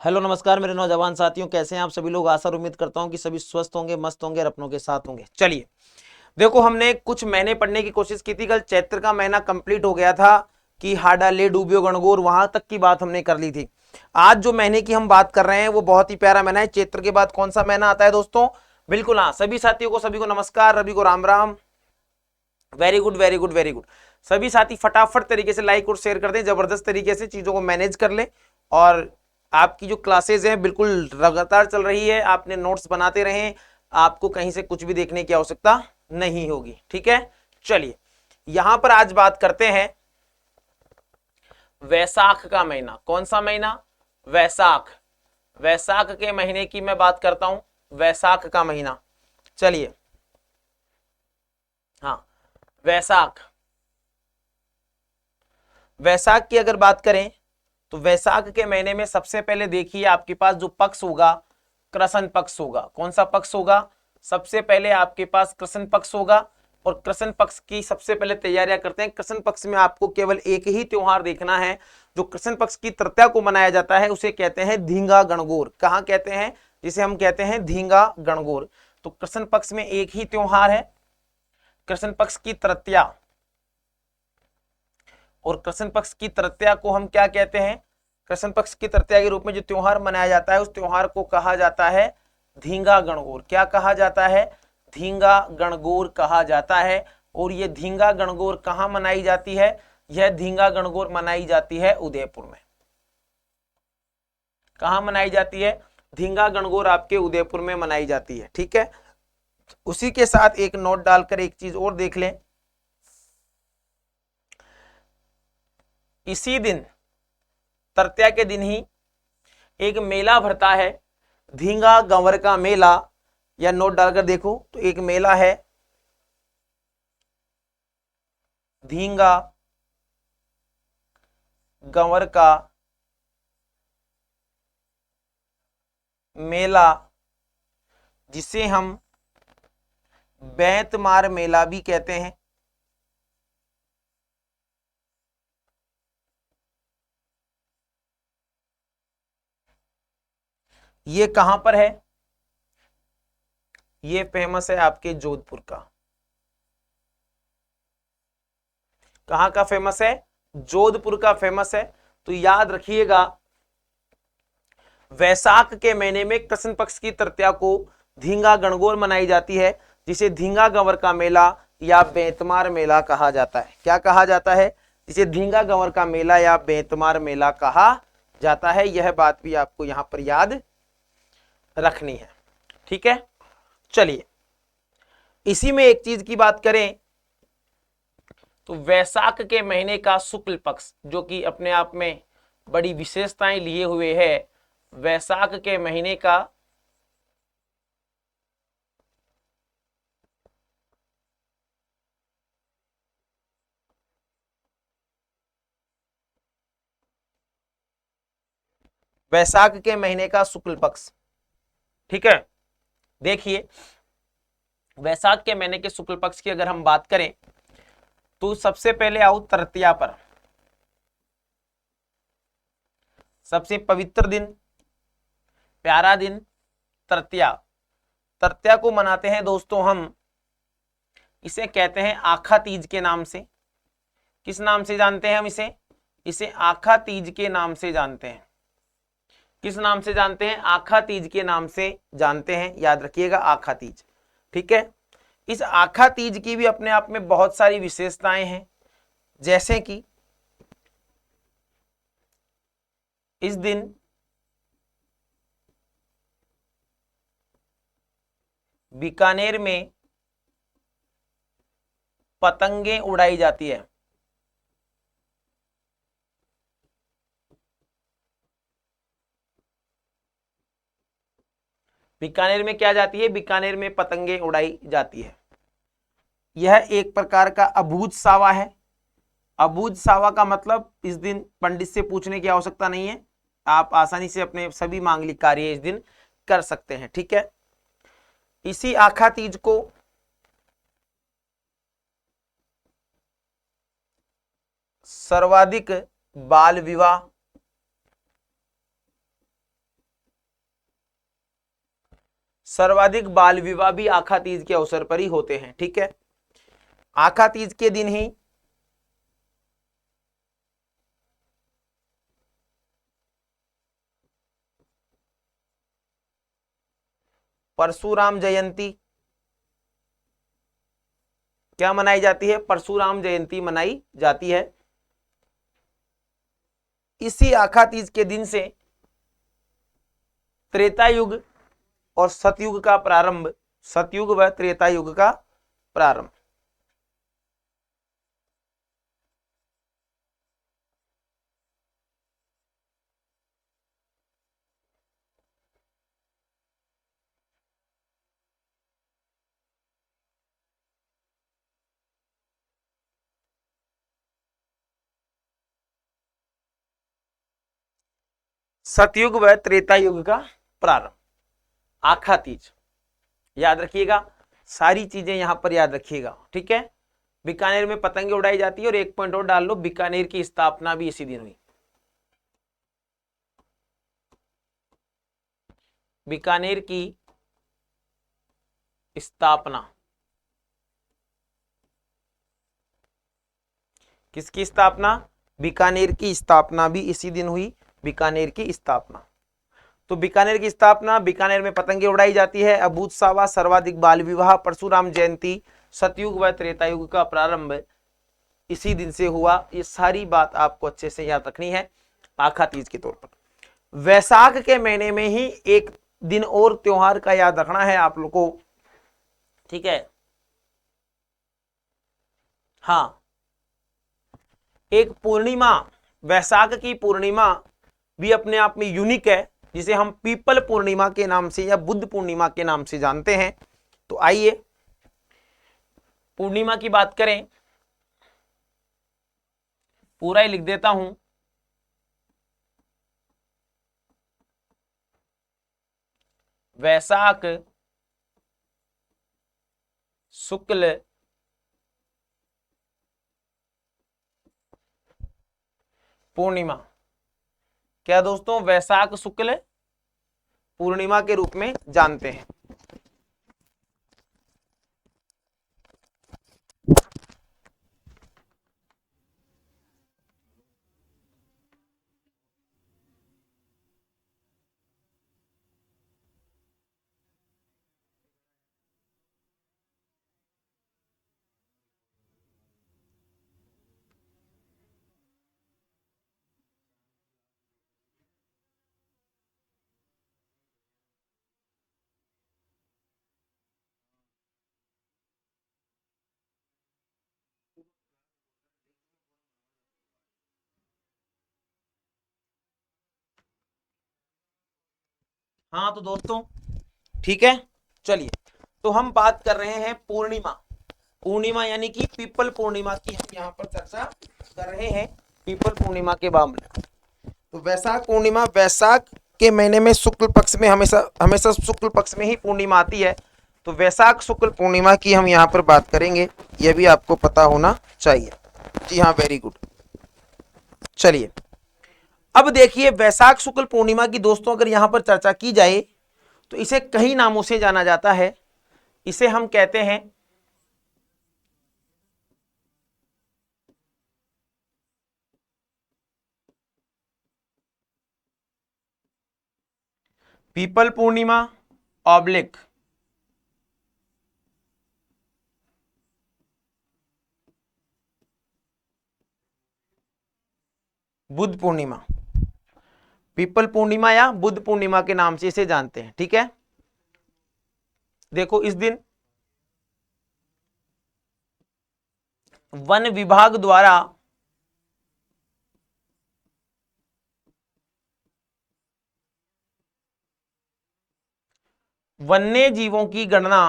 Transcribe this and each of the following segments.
Hello नमस्कार मेरे नौजवान साथियों, कैसे हैं आप सभी लोग। आशा और उम्मीद करता हूं कि सभी स्वस्थ होंगे, मस्त होंगे और अपनों के साथ होंगे। चलिए देखो, हमने कुछ महीने पढ़ने की कोशिश की थी। कल चैत्र का महीना कंप्लीट हो गया था कि हाडा ले डूबियो गणगौर, वहां तक की बात हमने कर ली थी। आज जो महीने की हम बात कर रहे हैं वो बहुत ही प्यारा महीना है। चैत्र के बाद कौन सा महीना आता है दोस्तों? बिल्कुल हाँ, सभी साथियों को, सभी को नमस्कार, रवि को Ram Ram. Very good very good very good. सभी साथी फटाफट तरीके से लाइक और शेयर कर दें, जबरदस्त तरीके से चीजों को मैनेज कर लें। और आपकी जो क्लासेज हैं बिल्कुल लगातार चल रही है, आपने नोट्स बनाते रहें, आपको कहीं से कुछ भी देखने की आवश्यकता नहीं होगी। ठीक है, चलिए यहां पर आज बात करते हैं वैसाख का महीना। कौन सा महीना? वैसाख। वैसाख के महीने की मैं बात करता हूं, वैसाख का महीना। चलिए, हाँ, वैसाख। वैसाख की अगर बात करें तो वैसाख के महीने में सबसे पहले देखिए आपके पास जो पक्ष होगा, कृष्ण पक्ष होगा। कौन सा पक्ष होगा? सबसे पहले आपके पास कृष्ण पक्ष होगा। और कृष्ण पक्ष की सबसे पहले तैयारियां करते हैं। कृष्ण पक्ष में आपको केवल एक ही त्योहार देखना है जो कृष्ण पक्ष की तृतीया को मनाया जाता है, उसे कहते हैं धींगा गणगौर। कहाँ कहते हैं? जिसे हम कहते हैं धींगा गणगौर। तो कृष्ण पक्ष में एक ही त्योहार है, कृष्ण पक्ष की तृतीया। और कृष्ण पक्ष की तृतीया को हम क्या कहते हैं? कृष्ण पक्ष की तृतीया के रूप में जो त्योहार मनाया जाता है उस त्योहार को कहा जाता है धींगा गणगौर। क्या कहा जाता है? धींगा गणगौर कहा जाता है। और ये धींगा गणगौर कहाँ मनाई जाती है? यह धींगा गणगौर मनाई जाती है उदयपुर में। कहाँ मनाई जाती है? धींगा गणगौर आपके उदयपुर में मनाई जाती है। ठीक है, उसी के साथ एक नोट डालकर एक चीज और देख लें। इसी दिन, तृतीया के दिन ही एक मेला भरता है, धींगा गंवर का मेला। या नोट डालकर देखो तो एक मेला है धींगा गंवर का मेला, जिसे हम बैंतमार मेला भी कहते हैं। ये कहां पर है? ये फेमस है आपके जोधपुर का। कहां का फेमस है? जोधपुर का फेमस है। तो याद रखिएगा, वैसाख के महीने में कृष्ण पक्ष की तृतीया को धींगा गणगौर मनाई जाती है, जिसे धींगा गंवर का मेला या बेंतमार मेला कहा जाता है। क्या कहा जाता है? जिसे धींगा गंवर का मेला या बेंतमार मेला कहा जाता है। यह बात भी आपको यहां पर याद रखनी है। ठीक है, चलिए इसी में एक चीज की बात करें तो वैसाख के महीने का शुक्ल पक्ष, जो कि अपने आप में बड़ी विशेषताएं लिए हुए है, वैसाख के महीने का वैसाख के महीने का शुक्ल पक्ष। ठीक है, देखिए वैसाख के महीने के शुक्ल पक्ष की अगर हम बात करें तो सबसे पहले आओ तृतीया पर। सबसे पवित्र दिन, प्यारा दिन तृतीया। तृतीया को मनाते हैं दोस्तों हम, इसे कहते हैं आखा तीज के नाम से। किस नाम से जानते हैं हम इसे? इसे आखा तीज के नाम से जानते हैं। किस नाम से जानते हैं? आखा तीज के नाम से जानते हैं। याद रखिएगा, आखा तीज। ठीक है, इस आखा तीज की भी अपने आप में बहुत सारी विशेषताएं हैं, जैसे कि इस दिन बीकानेर में पतंगे उड़ाई जाती है। बीकानेर में क्या जाती है? बीकानेर में पतंगे उड़ाई जाती है। यह एक प्रकार का अबूझ सावा है। अबूझ सावा का मतलब इस दिन पंडित से पूछने की आवश्यकता नहीं है, आप आसानी से अपने सभी मांगलिक कार्य इस दिन कर सकते हैं। ठीक है, इसी आखा तीज को सर्वाधिक बाल विवाह, सर्वाधिक बाल विवाह भी आखा तीज के अवसर पर ही होते हैं। ठीक है, आखा तीज के दिन ही परशुराम जयंती क्या मनाई जाती है? परशुराम जयंती मनाई जाती है। इसी आखा तीज के दिन से त्रेता युग और सतयुग का प्रारंभ, सतयुग व त्रेता युग का प्रारंभ। सतयुग व त्रेता युग का प्रारंभ, आखा तीज याद रखिएगा, सारी चीजें यहां पर याद रखिएगा। ठीक है, बीकानेर में पतंगे उड़ाई जाती है, और एक पॉइंट और डाल लो, बीकानेर की स्थापना भी इसी दिन हुई। बीकानेर की स्थापना, किसकी स्थापना? बीकानेर की स्थापना भी इसी दिन हुई, बीकानेर की स्थापना। तो बीकानेर की स्थापना, बीकानेर में पतंगे उड़ाई जाती है, अबूतसावा, सर्वाधिक बाल विवाह, परशुराम जयंती, सतयुग व त्रेता युग का प्रारंभ इसी दिन से हुआ। ये सारी बात आपको अच्छे से याद रखनी है आखा तीज के तौर पर। वैशाख के महीने में ही एक दिन और त्योहार का याद रखना है आप लोग को। ठीक है, हाँ, एक पूर्णिमा, वैशाख की पूर्णिमा भी अपने आप में यूनिक है, जिसे हम पीपल पूर्णिमा के नाम से या बुद्ध पूर्णिमा के नाम से जानते हैं। तो आइए पूर्णिमा की बात करें, पूरा ही लिख देता हूं। वैशाख शुक्ल पूर्णिमा, क्या दोस्तों? वैशाख शुक्ल पूर्णिमा के रूप में जानते हैं। हाँ तो दोस्तों ठीक है, चलिए, तो हम बात कर रहे हैं पूर्णिमा। पूर्णिमा यानी कि पीपल पूर्णिमा की हम यहाँ पर चर्चा कर रहे हैं, पीपल पूर्णिमा के मामले। तो वैशाख पूर्णिमा, वैशाख के महीने में शुक्ल पक्ष में हमेशा हमेशा शुक्ल पक्ष में ही पूर्णिमा आती है। तो वैशाख शुक्ल पूर्णिमा की हम यहाँ पर बात करेंगे, यह भी आपको पता होना चाहिए। जी हाँ, वेरी गुड। चलिए, अब देखिए वैशाख शुक्ल पूर्णिमा की दोस्तों अगर यहां पर चर्चा की जाए तो इसे कई नामों से जाना जाता है। इसे हम कहते हैं पीपल पूर्णिमा ऑब्लिक बुद्ध पूर्णिमा, पीपल पूर्णिमा या बुद्ध पूर्णिमा के नाम से इसे जानते हैं। ठीक है, देखो इस दिन वन विभाग द्वारा वन्य जीवों की गणना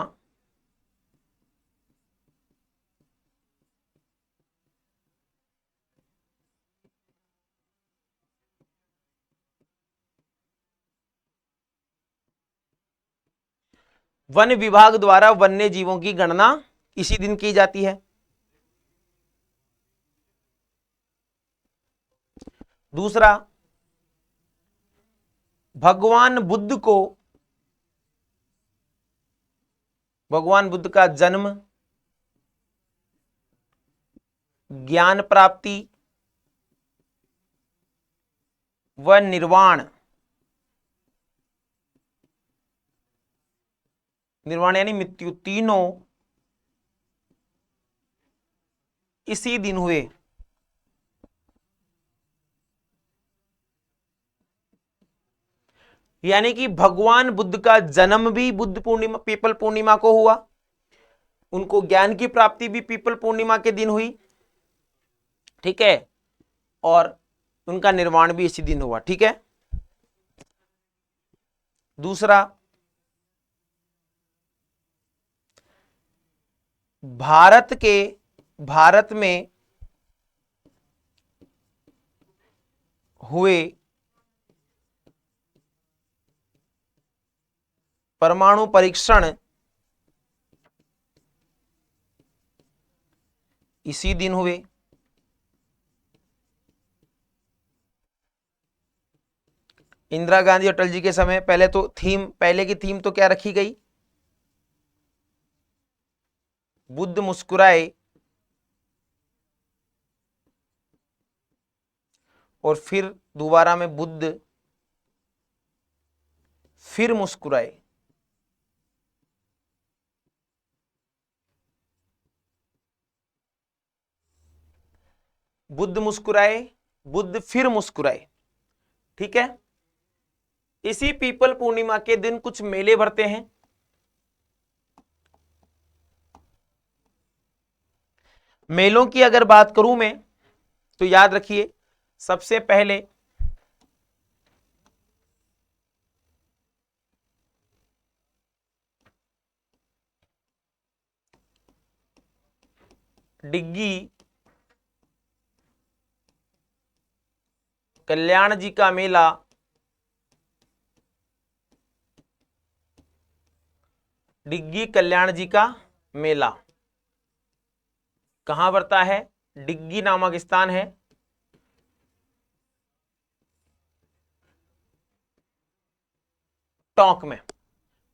वन विभाग द्वारा वन्य जीवों की गणना इसी दिन की जाती है। दूसरा, भगवान बुद्ध को भगवान बुद्ध का जन्म, ज्ञान प्राप्ति व निर्वाण, निर्वाण यानी मृत्यु, तीनों इसी दिन हुए। यानी कि भगवान बुद्ध का जन्म भी बुद्ध पूर्णिमा, पीपल पूर्णिमा को हुआ, उनको ज्ञान की प्राप्ति भी पीपल पूर्णिमा के दिन हुई, ठीक है, और उनका निर्वाण भी इसी दिन हुआ, ठीक है। दूसरा, भारत में हुए परमाणु परीक्षण इसी दिन हुए। इंदिरा गांधी अटल जी के समय पहले की थीम तो क्या रखी गई, बुद्ध मुस्कुराए, और फिर दोबारा में बुद्ध फिर मुस्कुराए। बुद्ध मुस्कुराए, बुद्ध फिर मुस्कुराए, ठीक है। इसी पीपल पूर्णिमा के दिन कुछ मेले भरते हैं। मेलों की अगर बात करूं मैं तो याद रखिए, सबसे पहले डिग्गी कल्याण जी का मेला, डिग्गी कल्याण जी का मेला कहां पड़ता है, डिग्गी नामक स्थान है, टोंक में,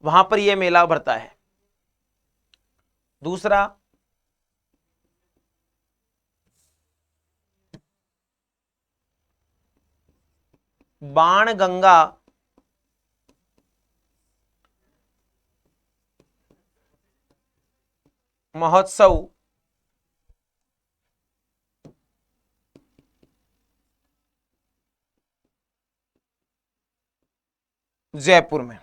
वहां पर यह मेला भरता है। दूसरा, बाण गंगा महोत्सव जयपुर में,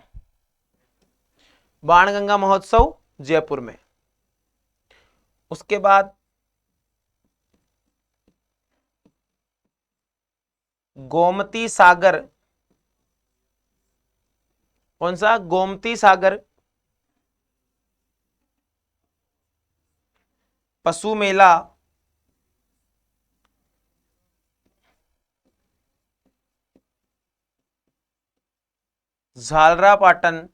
बाणगंगा महोत्सव जयपुर में। उसके बाद गोमती सागर, कौन सा, गोमती सागर पशु मेला झालरापाटन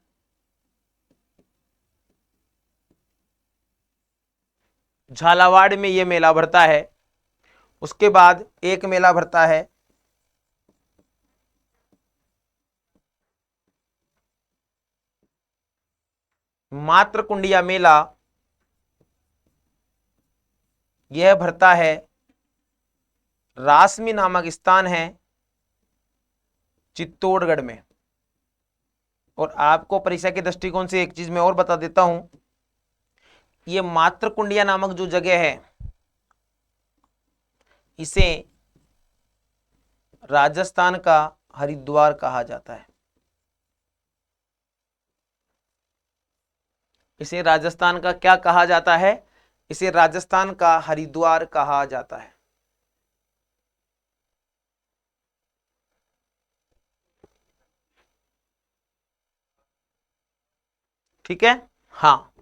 झालावाड़ में यह मेला भरता है। उसके बाद एक मेला भरता है मातृकुंडिया मेला, यह भरता है रासमी नामक स्थान है चित्तौड़गढ़ में। और आपको परीक्षा के दृष्टिकोण से एक चीज मैं और बता देता हूं, यह मातृकुंडिया नामक जो जगह है, इसे राजस्थान का हरिद्वार कहा जाता है। इसे राजस्थान का क्या कहा जाता है, इसे राजस्थान का हरिद्वार कहा जाता है। ठीक है, हाँ।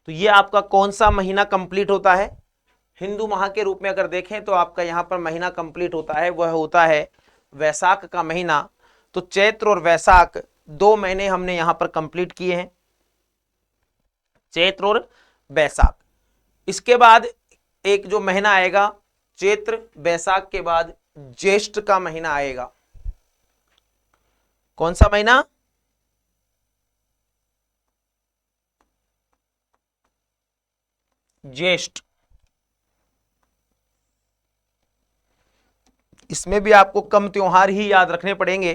तो ये आपका कौन सा महीना कंप्लीट होता है, हिंदू माह के रूप में अगर देखें तो आपका यहां पर महीना कंप्लीट होता है, वह होता है वैशाख का महीना। तो चैत्र और वैशाख 2 महीने हमने यहां पर कंप्लीट किए हैं, चैत्र और वैशाख। इसके बाद एक जो महीना आएगा चैत्र वैशाख के बाद ज्येष्ठ का महीना आएगा। कौन सा महीना, ज्येष्ठ, इसमें भी आपको कम त्योहार ही याद रखने पड़ेंगे।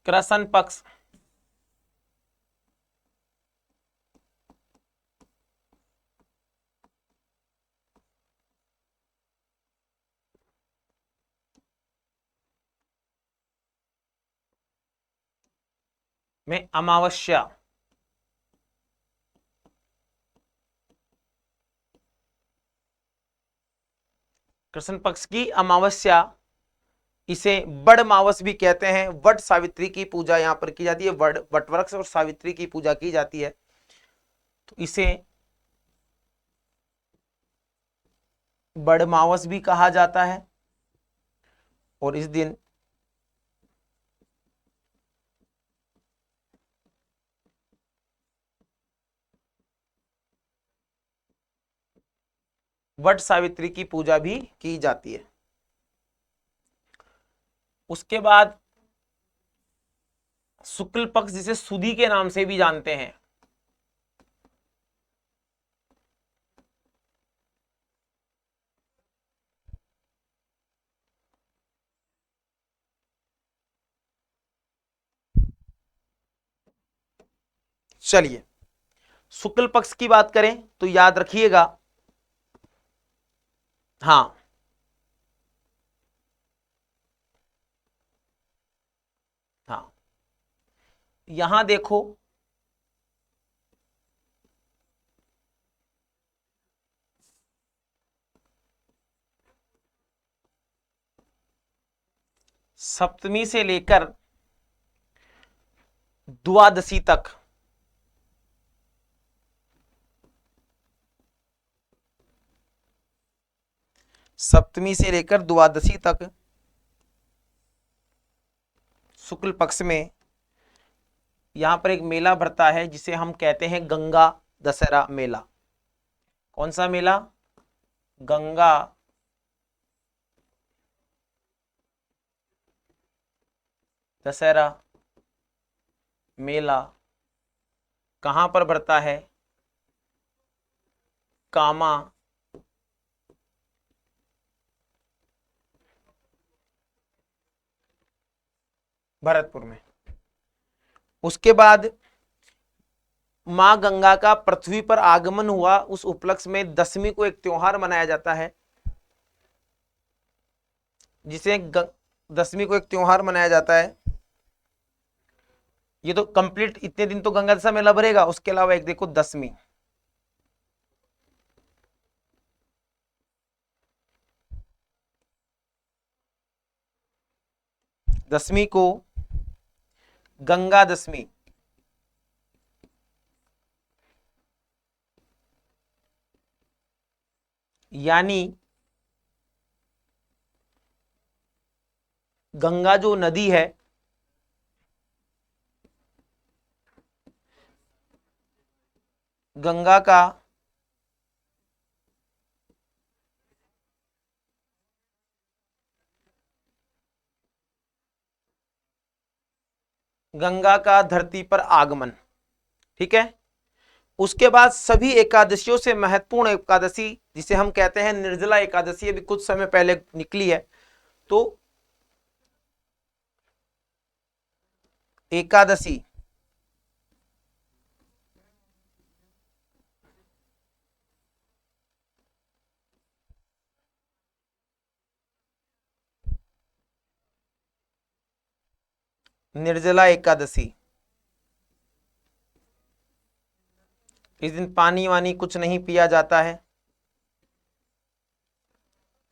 कृष्ण पक्ष, में अमावस्या, कृष्ण पक्ष की अमावस्या, इसे बड़ मावस भी कहते हैं। वट सावित्री की पूजा यहां पर की जाती है, वटवृक्ष और सावित्री की पूजा की जाती है, तो इसे बड़ मावस भी कहा जाता है। और इस दिन वट सावित्री की पूजा भी की जाती है। उसके बाद शुक्ल पक्ष, जिसे सुदी के नाम से भी जानते हैं, चलिए शुक्ल पक्ष की बात करें तो याद रखिएगा, हाँ हाँ, यहां देखो सप्तमी से लेकर द्वादशी तक, सप्तमी से लेकर द्वादशी तक शुक्ल पक्ष में यहां पर एक मेला भरता है जिसे हम कहते हैं गंगा दशहरा मेला। कौन सा मेला? गंगा दशहरा मेला। कहां पर भरता है? कामा, भरतपुर में। उसके बाद मां गंगा का पृथ्वी पर आगमन हुआ, उस उपलक्ष्य में दशमी को एक त्योहार मनाया जाता है, जिसे दशमी को एक त्योहार मनाया जाता है। ये तो कंप्लीट इतने दिन तो गंगा दशा मेला भरेगा, उसके अलावा एक देखो दशमी, दशमी को गंगा दशमी, यानी गंगा जो नदी है, गंगा का गंगा का धरती पर आगमन, ठीक है। उसके बाद सभी एकादशियों से महत्वपूर्ण एकादशी जिसे हम कहते हैं निर्जला एकादशी, अभी कुछ समय पहले निकली है, तो एकादशी निर्जला एकादशी, इस दिन पानी वानी कुछ नहीं पिया जाता है।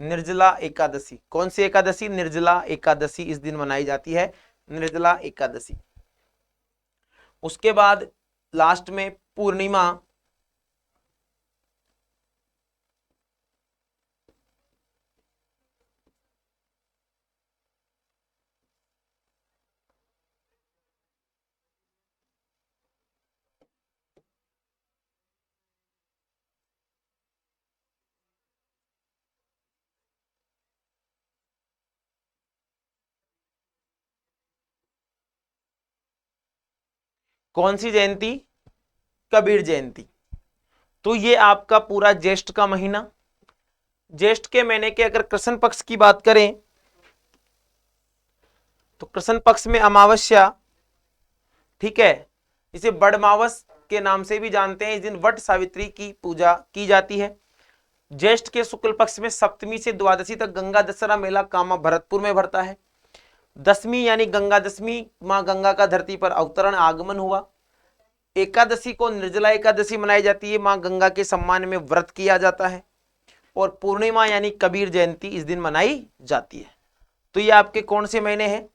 निर्जला एकादशी, कौन सी एकादशी? निर्जला एकादशी इस दिन मनाई जाती है, निर्जला एकादशी। उसके बाद लास्ट में पूर्णिमा, कौन सी जयंती? कबीर जयंती। तो ये आपका पूरा ज्येष्ठ का महीना। ज्येष्ठ के महीने के अगर कृष्ण पक्ष की बात करें तो कृष्ण पक्ष में अमावस्या, ठीक है, इसे बड़मावस के नाम से भी जानते हैं। इस दिन वट सावित्री की पूजा की जाती है। ज्येष्ठ के शुक्ल पक्ष में सप्तमी से द्वादशी तक गंगा दशहरा मेला कामा भरतपुर में भरता है। दशमी यानी गंगा दशमी, मां गंगा का धरती पर अवतरण आगमन हुआ। एकादशी को निर्जला एकादशी मनाई जाती है, मां गंगा के सम्मान में व्रत किया जाता है। और पूर्णिमा यानी कबीर जयंती इस दिन मनाई जाती है। तो ये आपके कौन से महीने हैं?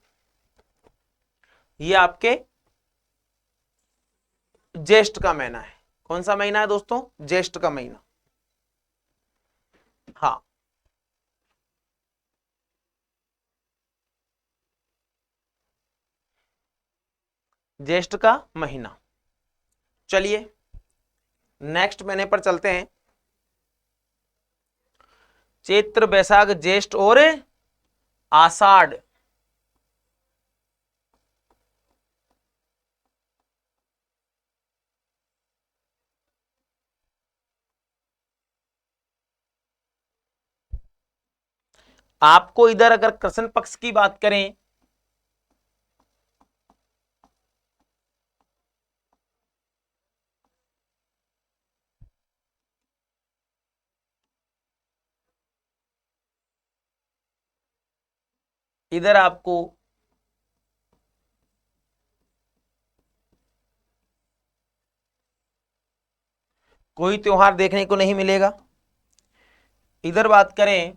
ये आपके ज्येष्ठ का महीना है। कौन सा महीना है दोस्तों? ज्येष्ठ का महीना। हाँ, ज्येष्ठ का महीना। चलिए नेक्स्ट महीने पर चलते हैं। चैत्र, बैसाख, ज्येष्ठ और आषाढ़। आपको इधर अगर कृष्ण पक्ष की बात करें इधर आपको कोई त्योहार देखने को नहीं मिलेगा। इधर बात करें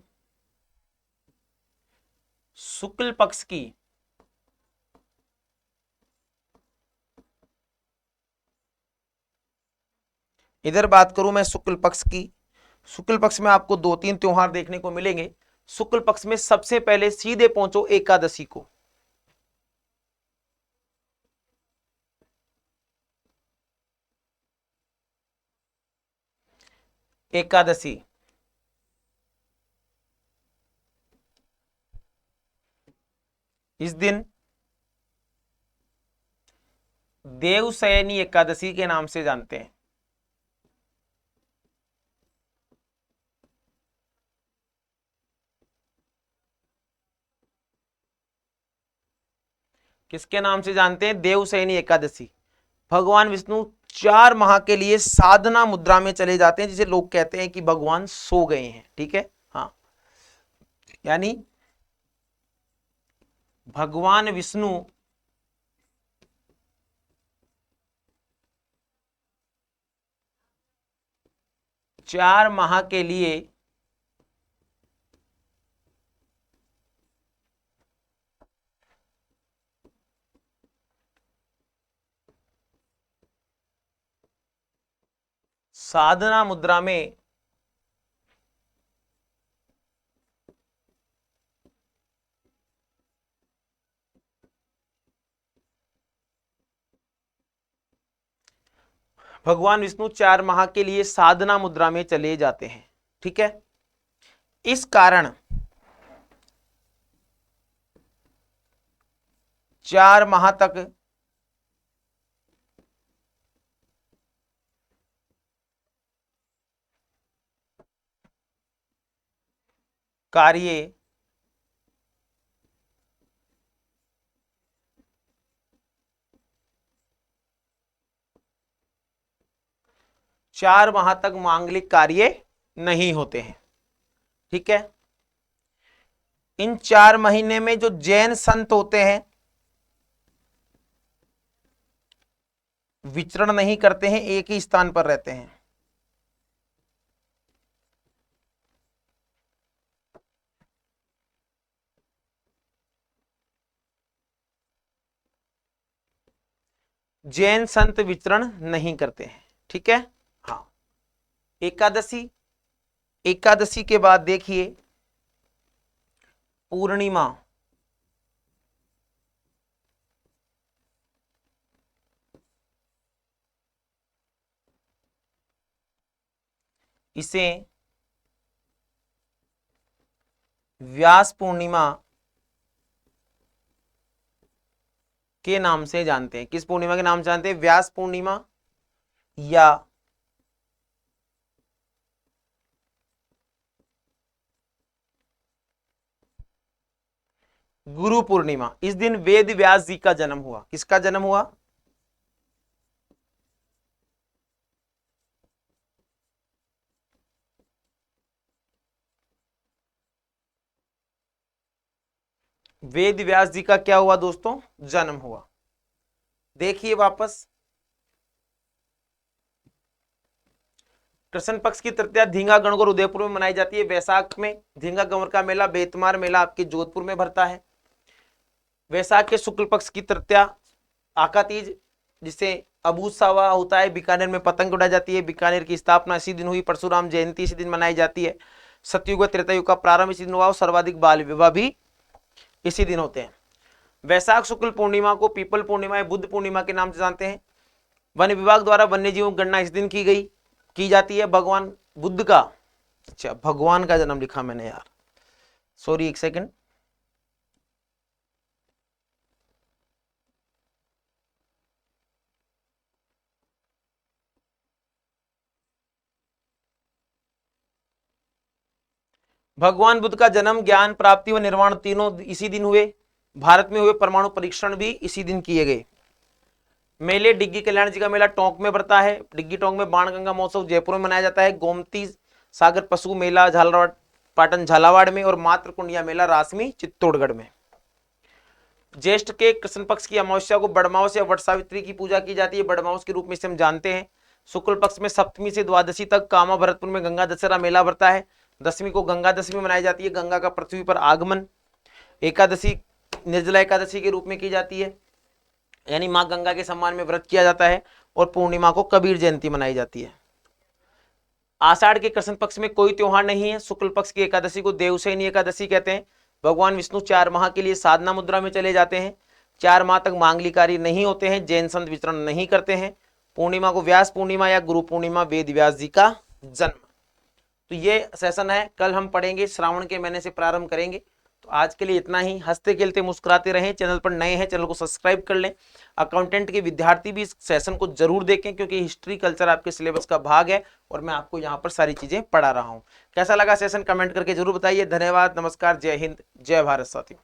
शुक्ल पक्ष की, इधर बात करूं मैं शुक्ल पक्ष की, शुक्ल पक्ष में आपको 2-3 त्योहार देखने को मिलेंगे। शुक्ल पक्ष में सबसे पहले सीधे पहुंचो एकादशी को। एकादशी इस दिन देवशयनी एकादशी के नाम से जानते हैं। किसके नाम से जानते हैं? देवशयनी एकादशी। भगवान विष्णु 4 माह के लिए साधना मुद्रा में चले जाते हैं, जिसे लोग कहते हैं कि भगवान सो गए हैं। ठीक है, हाँ, यानी भगवान विष्णु 4 माह के लिए साधना मुद्रा में भगवान विष्णु 4 माह के लिए साधना मुद्रा में चले जाते हैं। ठीक है, इस कारण 4 माह तक कार्य 4 माह तक मांगलिक कार्य नहीं होते हैं। ठीक है, इन 4 महीने में जो जैन संत होते हैं विचरण नहीं करते हैं, एक ही स्थान पर रहते हैं। जैन संत विचरण नहीं करते हैं। ठीक है, हाँ, एकादशी, एकादशी के बाद देखिए पूर्णिमा। इसे व्यास पूर्णिमा के नाम से जानते हैं। किस पूर्णिमा के नाम से जानते हैं? व्यास पूर्णिमा या गुरु पूर्णिमा। इस दिन वेद व्यास जी का जन्म हुआ। किसका जन्म हुआ? वेद व्यास जी का क्या हुआ दोस्तों? जन्म हुआ। देखिए वापस, कृष्ण पक्ष की तृतीया धींगा गणगौर उदयपुर में मनाई जाती है। वैशाख में धींगा गंवर का मेला बेतमार मेला आपके जोधपुर में भरता है। वैशाख के शुक्ल पक्ष की तृतीया आका तीज, जिसे अबूज सावा होता है, बीकानेर में पतंग उड़ाई जाती है। बीकानेर की स्थापना इसी दिन हुई। परशुराम जयंती इसी दिन मनाई जाती है। सतयुग व त्रेता युग का प्रारंभ इसी दिन हुआ और सर्वाधिक बाल विवाह भी इसी दिन होते हैं। वैशाख शुक्ल पूर्णिमा को पीपल पूर्णिमा या बुद्ध पूर्णिमा के नाम से जानते हैं। वन विभाग द्वारा वन्य जीवों की गणना इस दिन की जाती है। भगवान बुद्ध का, अच्छा भगवान का जन्म लिखा मैंने यार, सॉरी एक सेकंड। भगवान बुद्ध का जन्म, ज्ञान प्राप्ति व निर्वाण तीनों इसी दिन हुए। भारत में हुए परमाणु परीक्षण भी इसी दिन किए गए। मेले, डिग्गी कल्याण जी का मेला टोंक में पड़ता है। डिग्गी टोंक में बाण गंगा महोत्सव जयपुर में मनाया जाता है। गोमती सागर पशु मेला झालावाड़ पाटन झालावाड़ में और मातृ कुंडिया मेला रासमी चित्तौड़गढ़ में। ज्येष्ठ के कृष्ण पक्ष की अमावस्या को बड़मावस या वट सावित्री की पूजा की जाती है। बड़मावस के रूप में इसे हम जानते हैं। शुक्ल पक्ष में सप्तमी से द्वादशी तक कामा भरतपुर में गंगा दशहरा मेला भरता है। दशमी को गंगा दशमी मनाई जाती है। गंगा का पृथ्वी पर आगमन। एकादशी निर्जला एकादशी के रूप में की जाती है, यानी मां गंगा के सम्मान में व्रत किया जाता है। और पूर्णिमा को कबीर जयंती मनाई जाती है। आषाढ़ के कृष्ण पक्ष में कोई त्योहार नहीं है। शुक्ल पक्ष की एकादशी को देवशयनी एकादशी कहते हैं। भगवान विष्णु 4 माह के लिए साधना मुद्रा में चले जाते हैं। 4 माह तक मांगलिक कार्य नहीं होते हैं। जैन संत विचरण नहीं करते हैं। पूर्णिमा को व्यास पूर्णिमा या गुरु पूर्णिमा, वेद व्यास जी का जन्म। तो ये सेशन है, कल हम पढ़ेंगे, श्रावण के महीने से प्रारंभ करेंगे। तो आज के लिए इतना ही। हंसते खेलते मुस्कुराते रहें। चैनल पर नए हैं, चैनल को सब्सक्राइब कर लें। अकाउंटेंट के विद्यार्थी भी इस सेशन को जरूर देखें, क्योंकि हिस्ट्री कल्चर आपके सिलेबस का भाग है और मैं आपको यहाँ पर सारी चीजें पढ़ा रहा हूँ। कैसा लगा सेशन कमेंट करके जरूर बताइए। धन्यवाद, नमस्कार, जय हिंद, जय भारत साथियों।